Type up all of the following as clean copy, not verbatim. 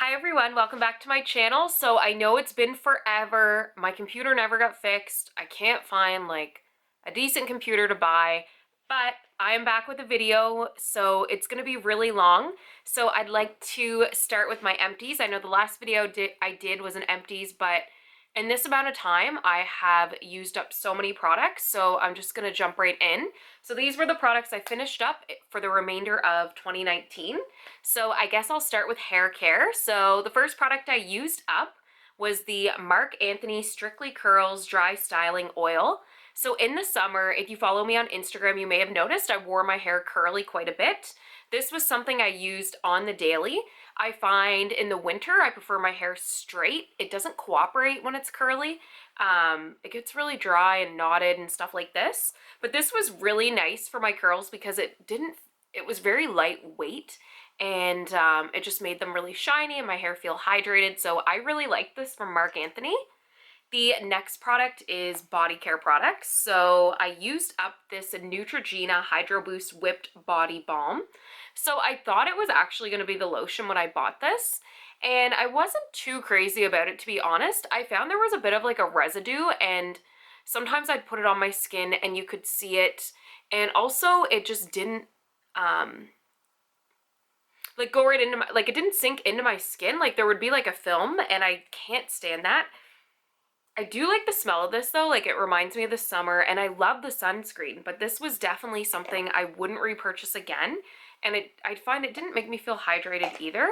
Hi everyone, welcome back to my channel. So I know it's been forever. My computer never got fixed. I can't find like a decent computer to buy, but I am back with a video, so it's gonna be really long. So I'd like to start with my empties. I know the last video I did was an empties, but in this amount of time, I have used up so many products, so I'm just gonna jump right in. So these were the products I finished up for the remainder of 2019. So I guess I'll start with hair care. So the first product I used up was the Marc Anthony Strictly Curls Dry Styling Oil. So in the summer, if you follow me on Instagram, you may have noticed I wore my hair curly quite a bit. This was something I used on the daily. I find in the winter, I prefer my hair straight. It doesn't cooperate when it's curly. It gets really dry and knotted and stuff like this. But this was really nice for my curls because it was very lightweight, and it just made them really shiny and my hair feel hydrated. So I really like this from Marc Anthony. The next product is body care products. So I used up this Neutrogena Hydro Boost Whipped Body Balm. So I thought it was actually going to be the lotion when I bought this, and I wasn't too crazy about it, to be honest. I found there was a bit of like a residue, and sometimes I'd put it on my skin and you could see it, and also it just didn't like go right into my, like it didn't sink into my skin. Like there would be like a film, and I can't stand that. I do like the smell of this though, like it reminds me of the summer, and I love the sunscreen, but this was definitely something I wouldn't repurchase again, and I'd find it didn't make me feel hydrated either.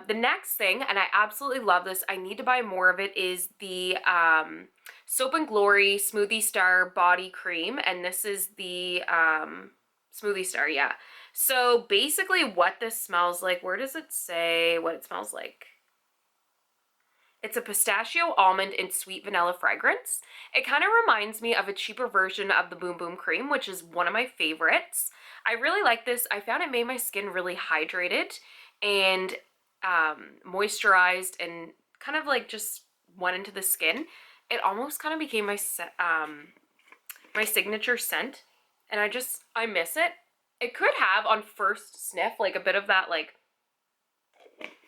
The next thing, and I absolutely love this, I need to buy more of it, is the Soap and Glory Smoothie Star Body Cream, and this is the Smoothie Star, yeah. So basically what this smells like, where does it say what it smells like? It's a pistachio, almond, and sweet vanilla fragrance. It kind of reminds me of a cheaper version of the Boom Boom Cream, which is one of my favorites. I really like this. I found it made my skin really hydrated and moisturized, and kind of like just went into the skin. It almost kind of became my my signature scent, and I miss it. It could have on first sniff like a bit of that, like,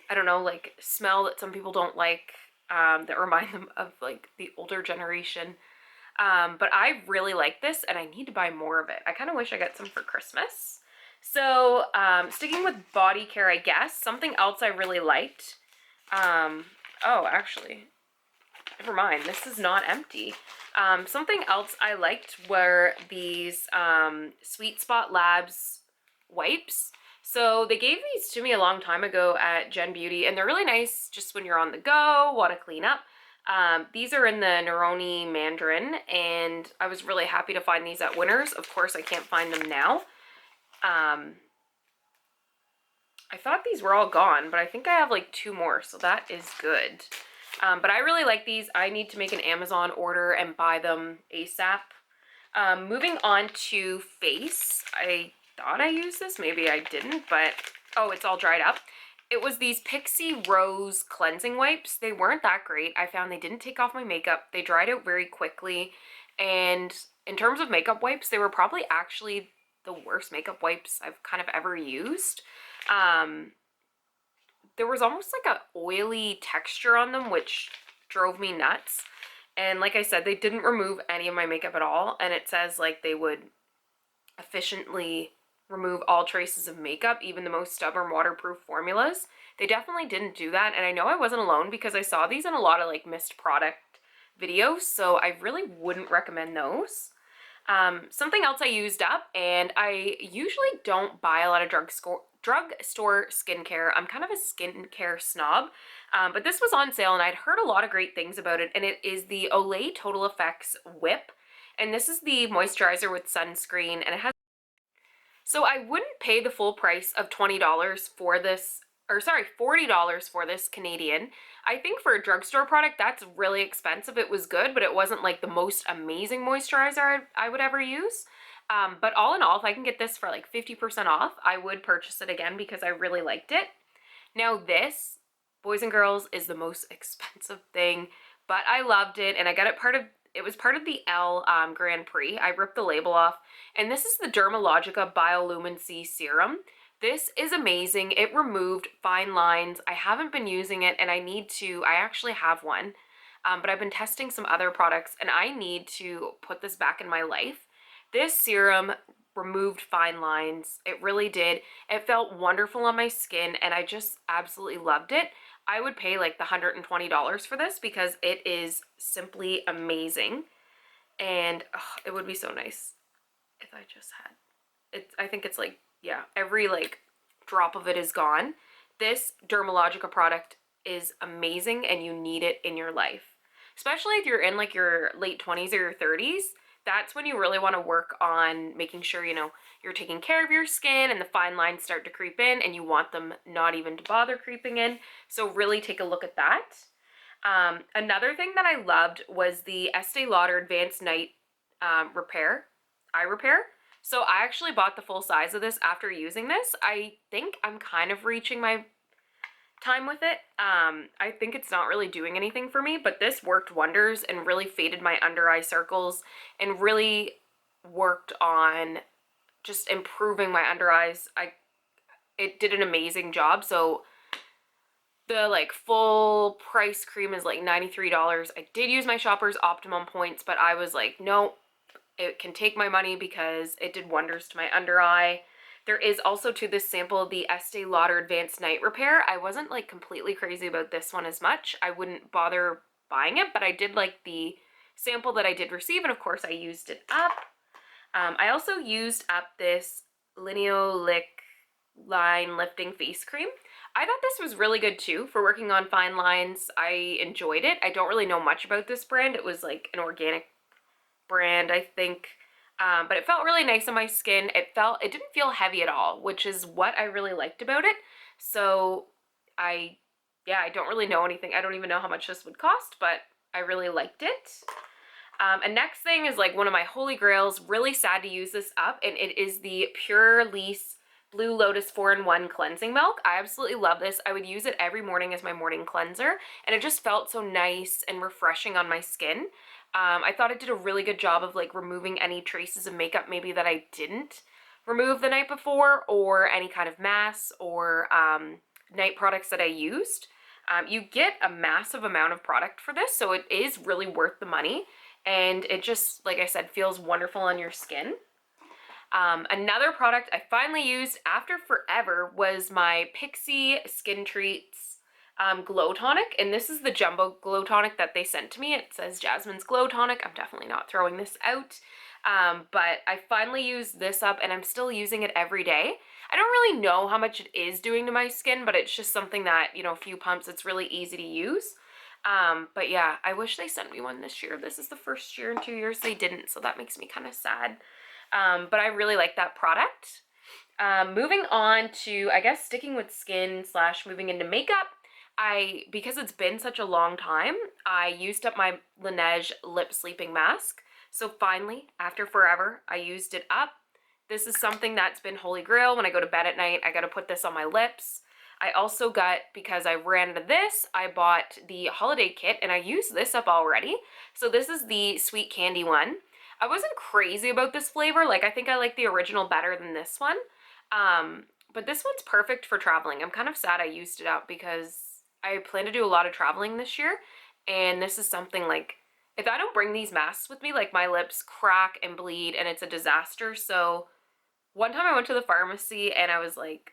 I don't know, like smell that some people don't like, that remind them of like the older generation. But I really like this, and I need to buy more of it. I kind of wish I got some for Christmas. So sticking with body care, I guess, something else I really liked. Oh, actually, never mind. This is not empty. Something else I liked were these Sweet Spot Labs wipes. So they gave these to me a long time ago at Gen Beauty, and they're really nice just when you're on the go, want to clean up. These are in the Neroni Mandarin, and I was really happy to find these at Winners. Of course, I can't find them now. I thought these were all gone, but I think I have like 2 more, so that is good. But I really like these. I need to make an Amazon order and buy them ASAP. Moving on to face. I thought I used this, maybe I didn't, but oh, it's all dried up. It was these Pixie Rose cleansing wipes. They weren't that great. I found they didn't take off my makeup. They dried out very quickly, and in terms of makeup wipes, they were probably actually the worst makeup wipes I've kind of ever used. There was almost like a oily texture on them, which drove me nuts. And like I said, they didn't remove any of my makeup at all, and it says like they would efficiently remove all traces of makeup, even the most stubborn waterproof formulas. They definitely didn't do that, and I know I wasn't alone because I saw these in a lot of like missed product videos, so I really wouldn't recommend those. Something else I used up, and I usually don't buy a lot of drugstore skincare. I'm kind of a skincare snob, but this was on sale and I'd heard a lot of great things about it, and it is the Olay Total Effects Whip, and this is the moisturizer with sunscreen, and it has, so I wouldn't pay the full price of $20 for this, or sorry, $40 for this Canadian. I think for a drugstore product, that's really expensive. It was good, but it wasn't like the most amazing moisturizer I would ever use. But all in all, if I can get this for like 50% off, I would purchase it again because I really liked it. Now this, boys and girls, is the most expensive thing, but I loved it, and I got it it was part of the L Grand Prix. I ripped the label off, and this is the Dermalogica Biolumin C Serum. This is amazing. It removed fine lines. I haven't been using it and I need to. I actually have one, but I've been testing some other products and I need to put this back in my life. This serum removed fine lines. It really did. It felt wonderful on my skin and I just absolutely loved it. I would pay like the $120 for this because it is simply amazing. And it would be so nice if I just had it. I think it's like, yeah, every like drop of it is gone. This Dermalogica product is amazing and you need it in your life. Especially if you're in like your late 20s or your 30s, that's when you really want to work on making sure, you know, you're taking care of your skin and the fine lines start to creep in and you want them not even to bother creeping in. So really take a look at that. Another thing that I loved was the Estee Lauder Advanced Night Repair, Eye Repair. So I actually bought the full size of this after using this. I think I'm kind of reaching my time with it. I think it's not really doing anything for me, but this worked wonders and really faded my under eye circles and really worked on just improving my under eyes. It did an amazing job. So the like full price cream is like $93. I did use my Shoppers Optimum points, but I was like, no, it can take my money because it did wonders to my under eye. There is also to this sample the Estee Lauder Advanced Night Repair. I wasn't like completely crazy about this one as much. I wouldn't bother buying it, but I did like the sample that I did receive, and of course I used it up. I also used up this linolic line lifting face cream. I thought this was really good too for working on fine lines. I enjoyed it. I don't really know much about this brand. It was like an organic brand, I think. But it felt really nice on my skin. It didn't feel heavy at all, which is what I really liked about it. So I don't really know anything. I don't even know how much this would cost, but I really liked it. And next thing is like one of my holy grails, really sad to use this up, and it is the Pure Lease Blue Lotus 4-in-1 Cleansing Milk. I absolutely love this. I would use it every morning as my morning cleanser, and it just felt so nice and refreshing on my skin. I thought it did a really good job of like removing any traces of makeup maybe that I didn't remove the night before, or any kind of masks or night products that I used. You get a massive amount of product for this, so it is really worth the money, and it just, like I said, feels wonderful on your skin. Another product I finally used after forever was my Pixi Skin Treats Glow Tonic, and this is the jumbo glow tonic that they sent to me. It says Jasmine's Glow Tonic. I'm definitely not throwing this out, but I finally used this up and I'm still using it every day. I don't really know how much it is doing to my skin, but it's just something that, you know, a few pumps, it's really easy to use. But yeah, I wish they sent me one this year. This is the first year in 2 years they didn't, so that makes me kind of sad. But I really like that product. Moving on to, I guess, sticking with skin / moving into makeup, because it's been such a long time, I used up my Laneige Lip Sleeping Mask. So finally, after forever, I used it up. This is something that's been holy grail. When I go to bed at night, I gotta put this on my lips. I also got, because I ran into this, I bought the holiday kit and I used this up already. So this is the sweet candy one. I wasn't crazy about this flavor. Like, I think I like the original better than this one. But this one's perfect for traveling. I'm kind of sad I used it up because I plan to do a lot of traveling this year. And this is something like, if I don't bring these masks with me, like my lips crack and bleed and it's a disaster. So one time I went to the pharmacy and I was like,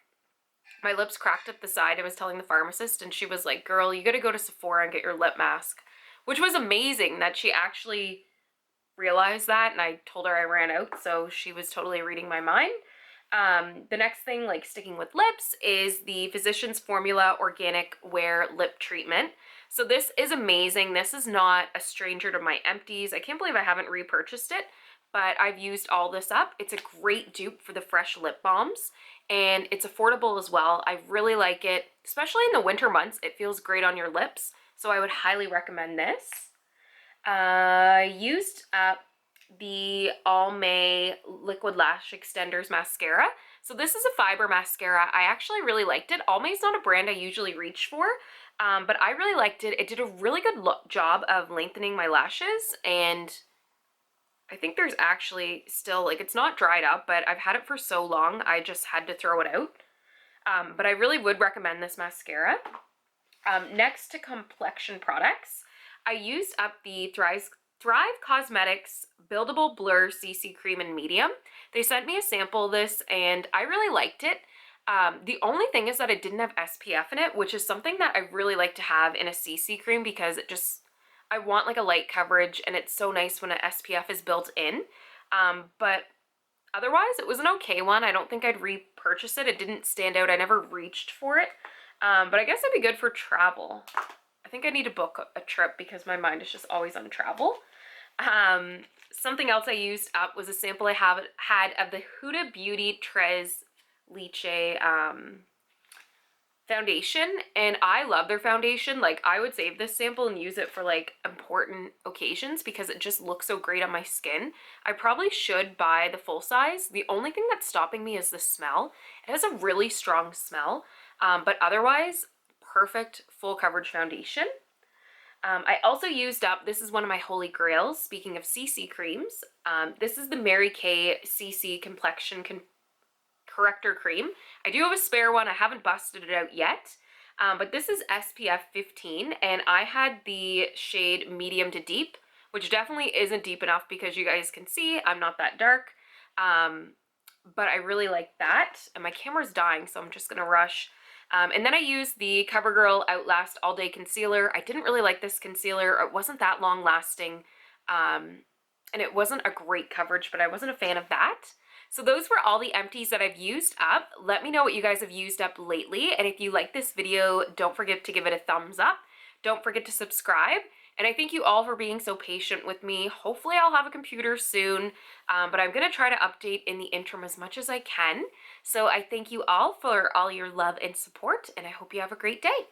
my lips cracked up the side. I was telling the pharmacist and she was like, girl, you gotta go to Sephora and get your lip mask, which was amazing that she actually realized that, and I told her I ran out, so she was totally reading my mind. The next thing, like sticking with lips, is the Physicians Formula Organic Wear Lip Treatment. So this is amazing. This is not a stranger to my Empties. I can't believe I haven't repurchased it, but I've used all this up. It's a great dupe for the fresh lip balms, and it's affordable as well. I really like it, especially in the winter months. It feels great on your lips, so I would highly recommend this. Used up the Almay Liquid Lash Extenders Mascara. So this is a fiber mascara. I actually really liked it. Almay's not a brand I usually reach for, but I really liked it. It did a really good job of lengthening my lashes, and I think there's actually still, like, it's not dried up, but I've had it for so long, I just had to throw it out. But I really would recommend this mascara. Next to complexion products, I used up the Thrive Causematics Buildable Blur CC Cream in medium. They sent me a sample of this and I really liked it. The only thing is that it didn't have SPF in it, which is something that I really like to have in a CC cream because it just, I want like a light coverage and it's so nice when an SPF is built in. But otherwise it was an okay one. I don't think I'd repurchase it. It didn't stand out. I never reached for it. But I guess it'd be good for travel. I think I need to book a trip because my mind is just always on travel. Something else I used up was a sample I had of the Huda Beauty Tres Leche foundation, and I love their foundation. Like, I would save this sample and use it for like important occasions because it just looks so great on my skin. I probably should buy the full size. The only thing that's stopping me is the smell. It has a really strong smell, but otherwise perfect full coverage foundation. I also used up, this is one of my holy grails, speaking of CC creams, this is the Mary Kay CC Complexion Corrector Cream. I do have a spare one. I haven't busted it out yet, but this is SPF 15, and I had the shade medium to deep, which definitely isn't deep enough because you guys can see I'm not that dark, but I really like that, and my camera's dying, so I'm just going to rush. And then I used the CoverGirl Outlast All Day Concealer. I didn't really like this concealer. It wasn't that long lasting, and it wasn't a great coverage, but I wasn't a fan of that. So those were all the empties that I've used up. Let me know what you guys have used up lately, and if you like this video, don't forget to give it a thumbs up. Don't forget to subscribe, and I thank you all for being so patient with me. Hopefully I'll have a computer soon, but I'm going to try to update in the interim as much as I can. So I thank you all for all your love and support, and I hope you have a great day.